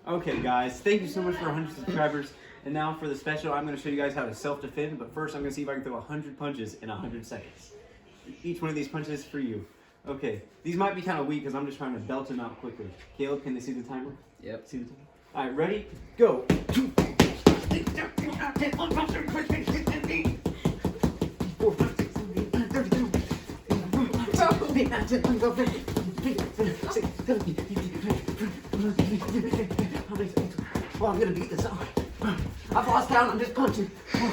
Okay guys, thank you so much for 100 subscribers. And now for the special, I'm going to show you guys how to self-defend. But first I'm going to see if I can throw 100 punches in 100 seconds. Each one of these punches is for you. Okay, these might be kind of weak because I'm just trying to belt them out quickly. Caleb, can they see the timer? Yep. See the timer? Alright, ready? Go! Oh, I'm gonna beat this up. I've lost count, I'm just punching. Okay.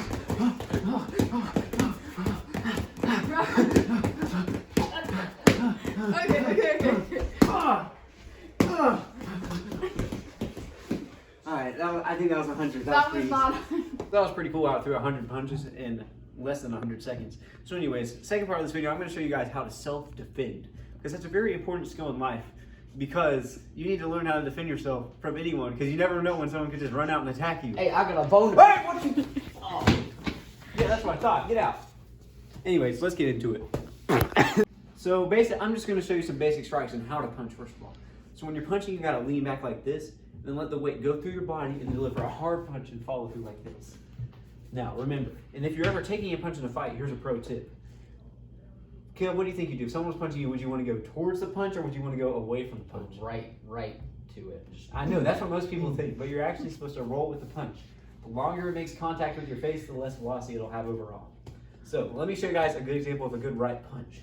Alright, I think that was 100. That was not. That was pretty cool. I threw 100 punches in less than 100 seconds. So anyways, second part of this video, I'm going to show you guys how to self-defend. Because that's a very important skill in life. Because you need to learn how to defend yourself from anyone. Because you never know when someone could just run out and attack you. Hey, I got a bone. Hey, what you... Oh. Yeah, that's what I thought. Get out. Anyways, let's get into it. So basically, I'm just going to show you some basic strikes on how to punch first of all. So when you're punching, you got to lean back like this. Then let the weight go through your body and deliver a hard punch and follow through like this. Now, remember, and if you're ever taking a punch in a fight, here's a pro tip. Caleb, what do you think you do? If someone was punching you, would you want to go towards the punch or would you want to go away from the punch? Right to it. I know, that's what most people think, but you're actually supposed to roll with the punch. The longer it makes contact with your face, the less velocity it'll have overall. So, let me show you guys a good example of a good right punch.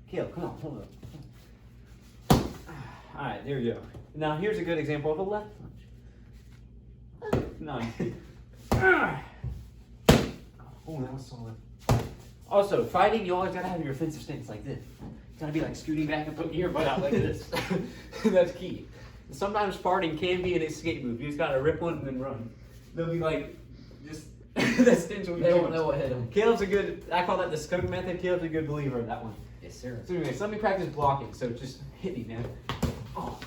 Caleb, come on, hold up. Alright, there you go. Now here's a good example of a left punch. Nice. Oh, that was solid. Also, fighting, you always gotta have your offensive stance like this. You gotta be like scooting back and putting your butt out like this. That's key. Sometimes farting can be an escape move. You just gotta rip one and then run. They'll be like, just, that stench will be They won't know what hit them. Caleb's a good, I call that the skunk method. Caleb's a good believer of that one. Yes, sir. So anyways, let me practice blocking. So just hit me, man. Oh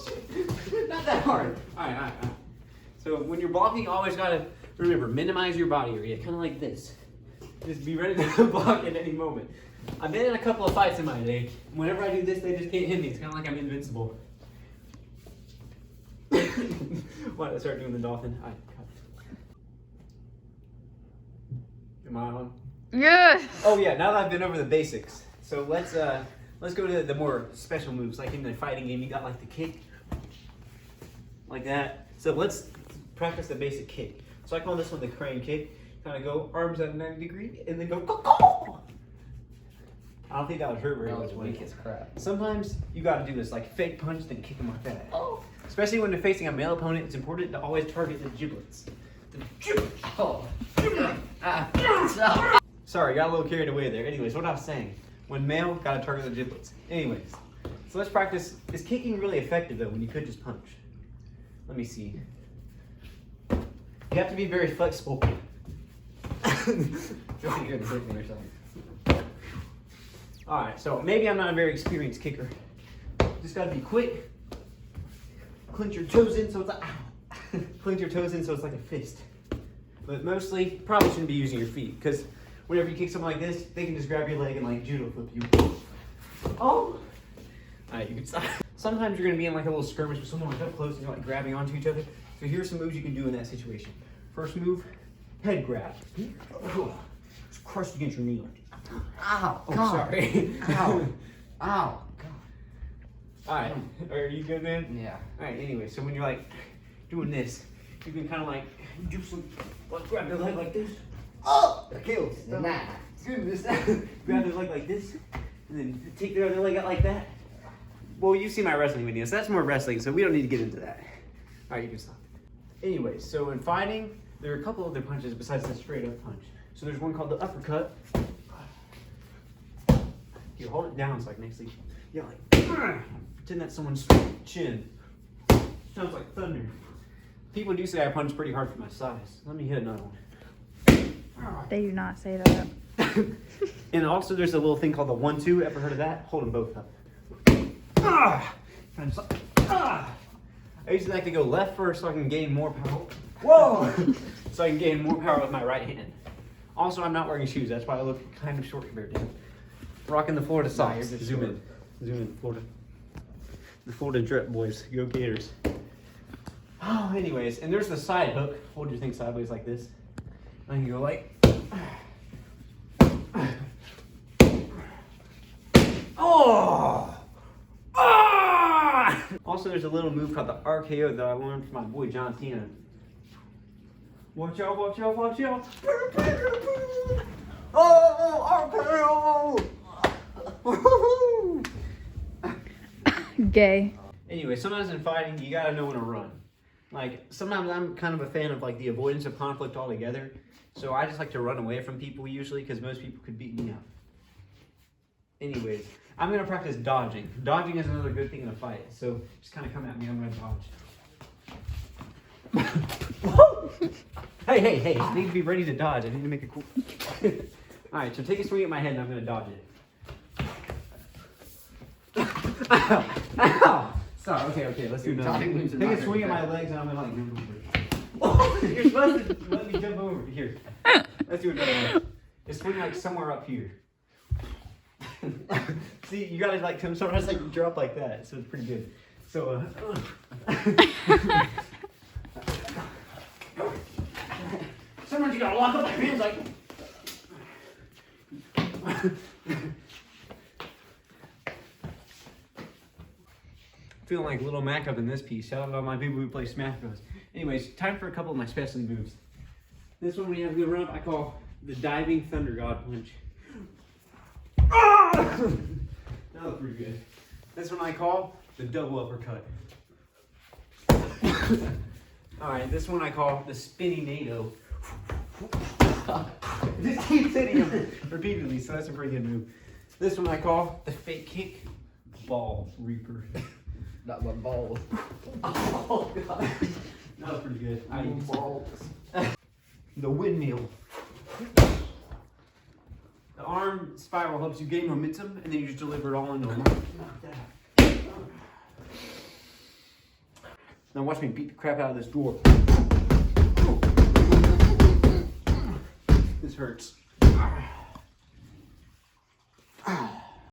shit. Not that hard. All right. So when you're blocking, you always gotta remember, minimize your body area, kind of like this. Just be ready to block at any moment. I've been in a couple of fights in my day. Whenever I do this, they just can't hit me. It's kind of like I'm invincible. Why did I start doing the dolphin? Am I on? Yes. Oh yeah, now that I've been over the basics, so let's go to the more special moves. Like in the fighting game, you got like the kick, like that. So let's practice the basic kick. So I call this one the crane kick. Kind of go arms at a 90 degree, and then go. I don't think that would hurt very That much. was weak as crap. Sometimes you got to do this, like fake punch, then kick them like that. Oh. Especially when you're facing a male opponent, it's important to always target the giblets. The giblets. Oh. Sorry, got a little carried away there. Anyways, what I was saying, when male, gotta target the giblets. Anyways, so let's practice. Is kicking really effective though when you could just punch? Let me see. You have to be very flexible. You're gonna hit me or something. Alright, so maybe I'm not a very experienced kicker. Just gotta be quick. Clench your toes in so it's like, ow. Clench your toes in so it's like a fist. But mostly, probably shouldn't be using your feet, because whenever you kick something like this, they can just grab your leg and like judo flip you. Oh! Alright, you can stop. Sometimes you're gonna be in like a little skirmish with someone like up close and you're like grabbing onto each other. So here's some moves you can do in that situation. First move, head grab. Just crushed against your knee like this. Ow. Oh, God. sorry. Ow. Ow. God. Alright, are you good, man? Yeah. Alright, anyway, so when you're like doing this, you can kind of like do some, like grab your leg like this. Oh! Caleb, Nah. goodness. Grab your leg like this, and then take the other leg out like that. Well, you've seen my wrestling videos, so that's more wrestling, so we don't need to get into that. Alright, you can stop. Anyway, so in fighting, there are a couple other punches besides the straight up punch. So there's one called the uppercut. You hold it down, so like next thing, yeah, like pretend that's someone's chin. Sounds like thunder. People do say I punch pretty hard for my size. Let me hit another one. They do not say that. And also there's a little thing called the 1-2. Ever heard of that? Hold them both up. I usually like to go left first so I can gain more power. Whoa! So I can gain more power with my right hand. Also, I'm not wearing shoes. That's why I look kind of short compared to him. Rocking the Florida socks. you're just Zoom short. in. Zoom in, Florida. The Florida drip boys. Go Gators. Oh, anyways, and there's the side hook. Hold your thing sideways like this. And you go like. Oh! Ah! Also, there's a little move called the RKO that I learned from my boy John Cena. Watch out, watch out, watch out. Oh, RKO! Gay. Anyway, sometimes in fighting, you gotta know when to run. Like, sometimes I'm kind of a fan of like the avoidance of conflict altogether. So I just like to run away from people usually because most people could beat me up. Anyways, I'm gonna practice dodging. Dodging is another good thing in a fight. So just kind of come at me, I'm gonna dodge. Hey, I need to be ready to dodge. I need to make a cool. Alright, so take a swing at my head and I'm gonna dodge it. Ow! Ow! Sorry, okay, let's do Your another. dodging moves are Take not a swing at very my good. legs and I'm gonna like jump over. Oh, you're supposed to let me jump over. Here. Let's do another one. Just swing like somewhere up here. See, you gotta like come sometimes like drop like that, so it's pretty good. So sometimes you gotta lock up your hands like. Feeling like Little Mac up in this piece. Shout out to all my people who play Smash Bros. Anyways, time for a couple of my specialty moves. This one we have a good run up, I call the diving Thunder God Punch. Ah! That was pretty good. This one I call the double uppercut. Alright, this one I call the spinning NATO. Just keep hitting him repeatedly, so that's a pretty good move. This one I call the fake kick ball reaper. Not my balls. Oh god. That was pretty good. I use balls. The windmill. The arm spiral helps you gain momentum and then you just deliver it all into one. Now watch me beat the crap out of this door. This hurts.